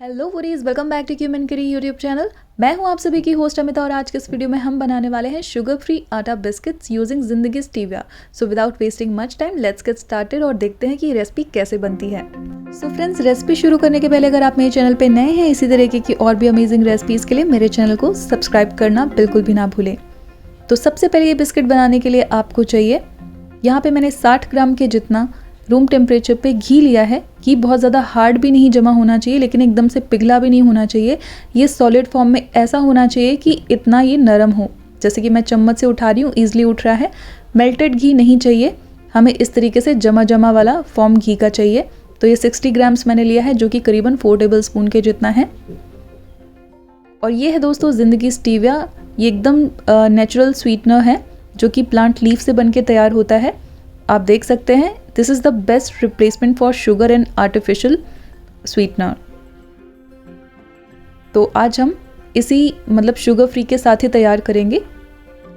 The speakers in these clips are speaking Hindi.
Hello foodies, welcome back to क्यूमन करी यूट्यूब चैनल। मैं हूं आप सभी की होस्ट अमिता और आज के इस वीडियो में हम बनाने वाले हैं शुगर फ्री आटा बिस्किट्स यूजिंग जिंदगी stevia. So without wasting much time let's get started और देखते हैं कि ये रेसिपी कैसे बनती है। सो फ्रेंड्स, रेसिपी शुरू करने के पहले अगर आप मेरे चैनल पे नए हैं इसी तरीके की और भी अमेजिंग रेसिपीज़ के लिए मेरे चैनल को सब्सक्राइब करना बिल्कुल भी ना भूलें। तो सबसे पहले ये बिस्किट बनाने के लिए आपको चाहिए, यहाँ पे मैंने 60 ग्राम के जितना रूम टेम्परेचर पे घी लिया है। घी बहुत ज़्यादा हार्ड भी नहीं जमा होना चाहिए लेकिन एकदम से पिघला भी नहीं होना चाहिए। ये सॉलिड फॉर्म में ऐसा होना चाहिए कि इतना ये नरम हो, जैसे कि मैं चम्मच से उठा रही हूँ, ईजिली उठ रहा है। मेल्टेड घी नहीं चाहिए हमें, इस तरीके से जमा जमा वाला फॉर्म घी का चाहिए। तो ये 60 ग्राम्स मैंने लिया है जो कि करीबन 4 टेबल स्पून के जितना है। और ये है दोस्तों जिंदगी स्टीविया। ये एकदम नेचुरल स्वीटनर है जो कि प्लांट लीफ से बन के तैयार होता है। आप देख सकते हैं this is the best replacement for sugar and artificial sweetener. तो आज हम इसी शुगर फ्री के साथ ही तैयार करेंगे।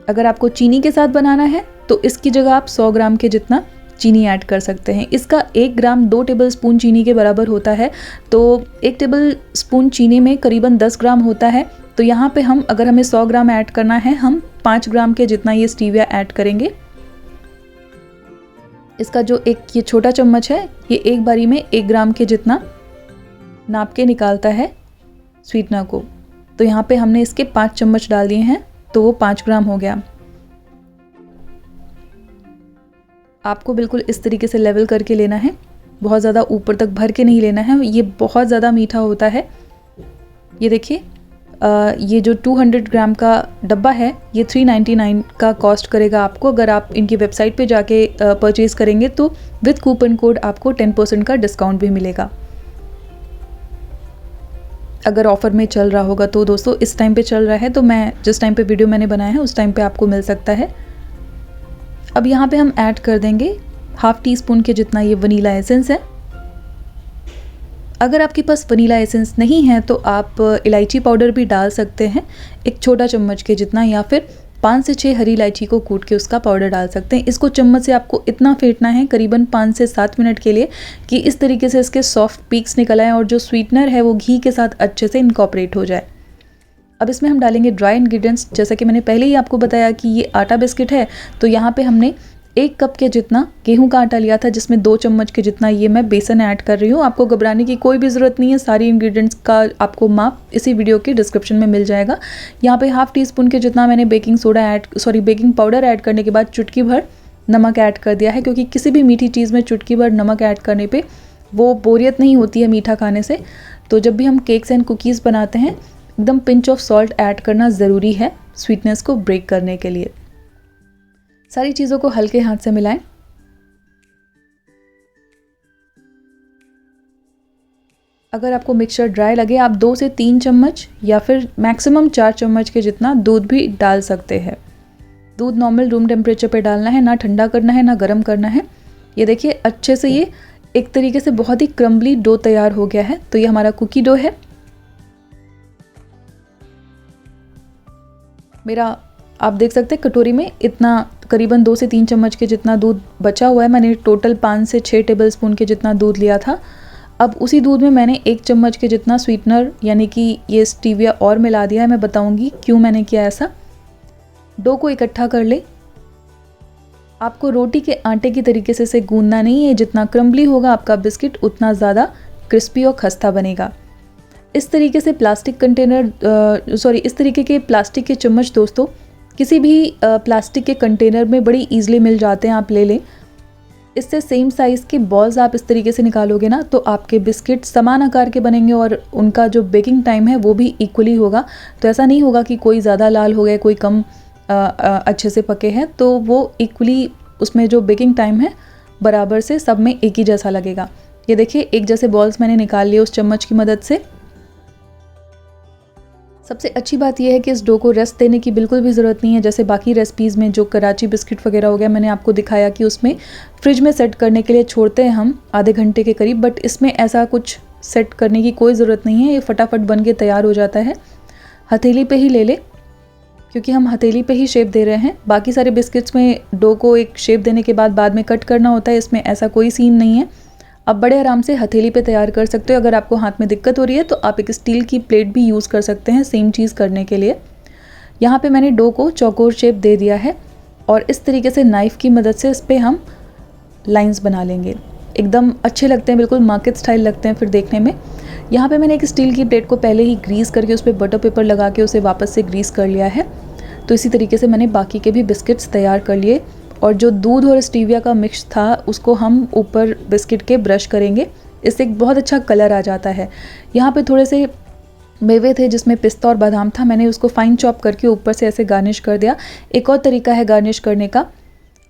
अगर आपको चीनी के साथ बनाना है तो इसकी जगह आप 100 ग्राम के जितना चीनी ऐड कर सकते हैं। इसका 1 ग्राम 2 टेबल स्पून चीनी के बराबर होता है। तो 1 टेबल स्पून चीनी में करीबन 10 ग्राम होता है। तो यहाँ पे हम अगर हमें 100 ग्राम ऐड करना है, हम 5 ग्राम के जितना ये स्टीविया ऐड करेंगे। इसका जो एक ये छोटा चम्मच है ये एक बारी में 1 ग्राम के जितना नाप के निकालता है स्वीटनर को। तो यहाँ पे हमने इसके 5 चम्मच डाल दिए हैं तो वो 5 ग्राम हो गया। आपको बिल्कुल इस तरीके से लेवल करके लेना है, बहुत ज़्यादा ऊपर तक भर के नहीं लेना है, ये बहुत ज़्यादा मीठा होता है। ये देखिए ये जो 200 ग्राम का डब्बा है ये 399 का कॉस्ट करेगा आपको। अगर आप इनकी वेबसाइट पे जाके परचेज़ करेंगे तो विद कूपन कोड आपको 10% का डिस्काउंट भी मिलेगा, अगर ऑफ़र में चल रहा होगा तो। दोस्तों इस टाइम पे चल रहा है, तो मैं जिस टाइम पे वीडियो मैंने बनाया है उस टाइम पे आपको मिल सकता है। अब यहाँ पे हम ऐड कर देंगे ½ टी स्पून के जितना ये वनीला एसेंस है। अगर आपके पास वनीला एसेंस नहीं है तो आप इलायची पाउडर भी डाल सकते हैं, एक छोटा चम्मच के जितना, या फिर 5 से 6 हरी इलायची को कूट के उसका पाउडर डाल सकते हैं। इसको चम्मच से आपको इतना फेंटना है करीबन 5 से 7 मिनट के लिए कि इस तरीके से इसके सॉफ्ट पीक्स निकल आए और जो स्वीटनर है वो घी के साथ अच्छे से इनकॉर्पोरेट हो जाए। अब इसमें हम डालेंगे ड्राई इंग्रेडिएंट्स। जैसा कि मैंने पहले ही आपको बताया कि ये आटा बिस्किट है, तो यहाँ पे हमने 1 कप के जितना गेहूं का आटा लिया था जिसमें 2 चम्मच के जितना ये मैं बेसन ऐड कर रही हूँ। आपको घबराने की कोई भी ज़रूरत नहीं है, सारी इंग्रेडिएंट्स का आपको माप इसी वीडियो के डिस्क्रिप्शन में मिल जाएगा। यहाँ पे ½ टी स्पून के जितना मैंने बेकिंग पाउडर ऐड करने के बाद चुटकी भर नमक ऐड कर दिया है, क्योंकि किसी भी मीठी चीज़ में चुटकी भर नमक ऐड करने पर वो बोरियत नहीं होती है मीठा खाने से। तो जब भी हम केक्स एंड कुकीज़ बनाते हैं एकदम पिंच ऑफ सॉल्ट ऐड करना ज़रूरी है स्वीटनेस को ब्रेक करने के लिए। सारी चीज़ों को हल्के हाथ से मिलाएं। अगर आपको मिक्सचर ड्राई लगे आप 2 से 3 चम्मच या फिर मैक्सिमम 4 चम्मच के जितना दूध भी डाल सकते हैं। दूध नॉर्मल रूम टेम्परेचर पे डालना है, ना ठंडा करना है ना गर्म करना है। ये देखिए अच्छे से ये एक तरीके से बहुत ही क्रम्बली डो तैयार हो गया है। तो ये हमारा कुकी डो है। मेरा आप देख सकते हैं कटोरी में इतना करीबन 2 से 3 चम्मच के जितना दूध बचा हुआ है। मैंने टोटल 5 से 6 टेबल स्पून के जितना दूध लिया था। अब उसी दूध में मैंने 1 चम्मच के जितना स्वीटनर यानी कि ये स्टीविया और मिला दिया है। मैं बताऊंगी क्यों मैंने किया ऐसा। डो को इकट्ठा कर ले। आपको रोटी के आटे की तरीके से इसे गूंदना नहीं है, जितना क्रम्बली होगा आपका बिस्किट उतना ज़्यादा क्रिस्पी और खस्ता बनेगा। इस तरीके से इस तरीके के प्लास्टिक के चम्मच दोस्तों किसी भी प्लास्टिक के कंटेनर में बड़ी ईजिली मिल जाते हैं, आप ले लें। इससे सेम साइज़ के बॉल्स आप इस तरीके से निकालोगे ना तो आपके बिस्किट समान आकार के बनेंगे और उनका जो बेकिंग टाइम है वो भी इक्वली होगा। तो ऐसा नहीं होगा कि कोई ज़्यादा लाल हो गए कोई कम अच्छे से पके हैं, तो वो इक्वली उसमें जो बेकिंग टाइम है बराबर से सब में एक ही जैसा लगेगा। ये देखिए एक जैसे बॉल्स मैंने निकाल लिए उस चम्मच की मदद से। सबसे अच्छी बात यह है कि इस डो को रेस्ट देने की बिल्कुल भी ज़रूरत नहीं है। जैसे बाकी रेसिपीज़ में जो कराची बिस्किट वगैरह हो गया, मैंने आपको दिखाया कि उसमें फ्रिज में सेट करने के लिए छोड़ते हैं हम आधे घंटे के करीब, बट इसमें ऐसा कुछ सेट करने की कोई ज़रूरत नहीं है। ये फटाफट बन के तैयार हो जाता है। हथेली पे ही ले ले, क्योंकि हम हथेली पे ही शेप दे रहे हैं। बाकी सारे बिस्किट्स में डो को एक शेप देने के बाद में कट करना होता है, इसमें ऐसा कोई सीन नहीं है। आप बड़े आराम से हथेली पे तैयार कर सकते हो। अगर आपको हाथ में दिक्कत हो रही है तो आप एक स्टील की प्लेट भी यूज़ कर सकते हैं सेम चीज़ करने के लिए। यहाँ पे मैंने डो को चौकोर शेप दे दिया है और इस तरीके से नाइफ़ की मदद से इस पर हम लाइंस बना लेंगे। एकदम अच्छे लगते हैं, बिल्कुल मार्केट स्टाइल लगते हैं फिर देखने में। यहाँ पे मैंने एक स्टील की प्लेट को पहले ही ग्रीस करके उस पर बटर पेपर लगा के उसे वापस से ग्रीस कर लिया है। तो इसी तरीके से मैंने बाकी के भी बिस्किट्स तैयार कर लिए और जो दूध और स्टीविया का मिक्स था उसको हम ऊपर बिस्किट के ब्रश करेंगे। इससे एक बहुत अच्छा कलर आ जाता है। यहाँ पे थोड़े से मेवे थे जिसमें पिस्ता और बादाम था, मैंने उसको फाइन चॉप करके ऊपर से ऐसे गार्निश कर दिया। एक और तरीका है गार्निश करने का,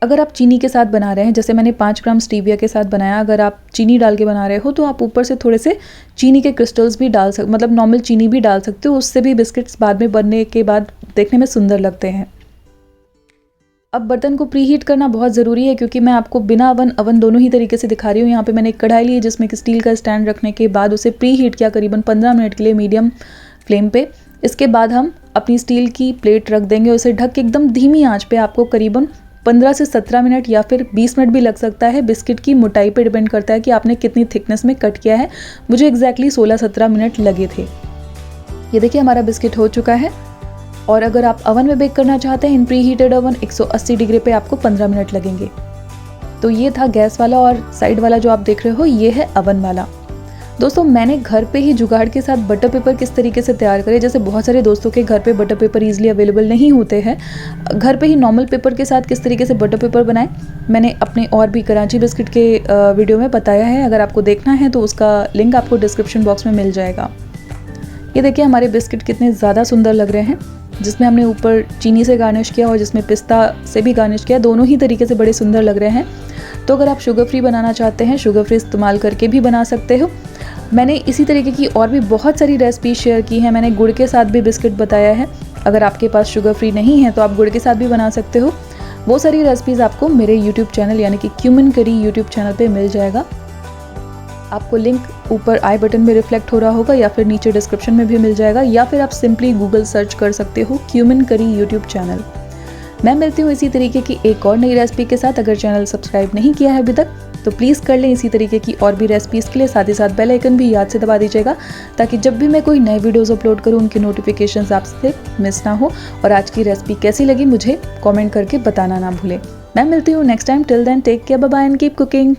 अगर आप चीनी के साथ बना रहे हैं, जैसे मैंने 5 ग्राम स्टीविया के साथ बनाया, अगर आप चीनी डाल के बना रहे हो तो आप ऊपर से थोड़े से चीनी के क्रिस्टल्स भी डाल सकते, मतलब नॉर्मल चीनी भी डाल सकते हो। उससे भी बिस्किट्स बाद में बनने के बाद देखने में सुंदर लगते हैं। अब बर्तन को प्री हीट करना बहुत ज़रूरी है क्योंकि मैं आपको बिना अवन दोनों ही तरीके से दिखा रही हूँ। यहाँ पे मैंने एक कढ़ाई ली है जिसमें एक स्टील का स्टैंड रखने के बाद उसे प्री हीट किया करीबन 15 मिनट के लिए मीडियम फ्लेम पे। इसके बाद हम अपनी स्टील की प्लेट रख देंगे, उसे ढक के एकदम धीमी आंच पे आपको करीबन 15 से 17 मिनट या फिर 20 मिनट भी लग सकता है। बिस्किट की मोटाई पे डिपेंड करता है कि आपने कितनी थिकनेस में कट किया है। मुझे एग्जैक्टली 16-17 मिनट लगे थे। ये देखिए हमारा बिस्किट हो चुका है। और अगर आप अवन में बेक करना चाहते हैं in preheated oven 180 degree पे आपको 15 मिनट लगेंगे। तो ये था गैस वाला और साइड वाला जो आप देख रहे हो ये है अवन वाला। दोस्तों मैंने घर पे ही जुगाड़ के साथ बटर पेपर किस तरीके से तैयार करे, जैसे बहुत सारे दोस्तों के घर पे बटर पेपर ईजिली अवेलेबल नहीं होते हैं, घर पे ही नॉर्मल पेपर के साथ किस तरीके से बटर पेपर बनाएं, मैंने अपने और भी कराची बिस्किट के वीडियो में बताया है। अगर आपको देखना है तो उसका लिंक आपको डिस्क्रिप्शन बॉक्स में मिल जाएगा। ये देखिए हमारे बिस्किट कितने ज़्यादा सुंदर लग रहे हैं, जिसमें हमने ऊपर चीनी से गार्निश किया और जिसमें पिस्ता से भी गार्निश किया, दोनों ही तरीके से बड़े सुंदर लग रहे हैं। तो अगर आप शुगर फ्री बनाना चाहते हैं, शुगर फ्री इस्तेमाल करके भी बना सकते हो। मैंने इसी तरीके की और भी बहुत सारी रेसिपी शेयर की हैं। मैंने गुड़ के साथ भी बिस्किट बताया है। अगर आपके पास शुगर फ्री नहीं है तो आप गुड़ के साथ भी बना सकते हो। वो सारी रेसिपीज़ आपको मेरे यूट्यूब चैनल यानी कि क्यूमिन करी यूट्यूब चैनल पे मिल जाएगा। आपको लिंक ऊपर आई बटन में रिफ्लेक्ट हो रहा होगा या फिर नीचे डिस्क्रिप्शन में भी मिल जाएगा, या फिर आप सिंपली गूगल सर्च कर सकते हो क्यूमिन करी यूट्यूब चैनल। मैं मिलती हूँ इसी तरीके की एक और नई रेसिपी के साथ। अगर चैनल सब्सक्राइब नहीं किया है अभी तक तो प्लीज़ कर लें इसी तरीके की और भी रेसिपीज़ के लिए। साथ ही साथ बेल आइकन भी याद से दबा दीजिएगा ताकि जब भी मैं कोई नए वीडियोस अपलोड करूँ उनके नोटिफिकेशंस आपसे मिस ना हो। और आज की रेसिपी कैसी लगी मुझे कमेंट करके बताना ना भूलें। मैं मिलती हूँ next time. Till then take care, bye bye and keep cooking.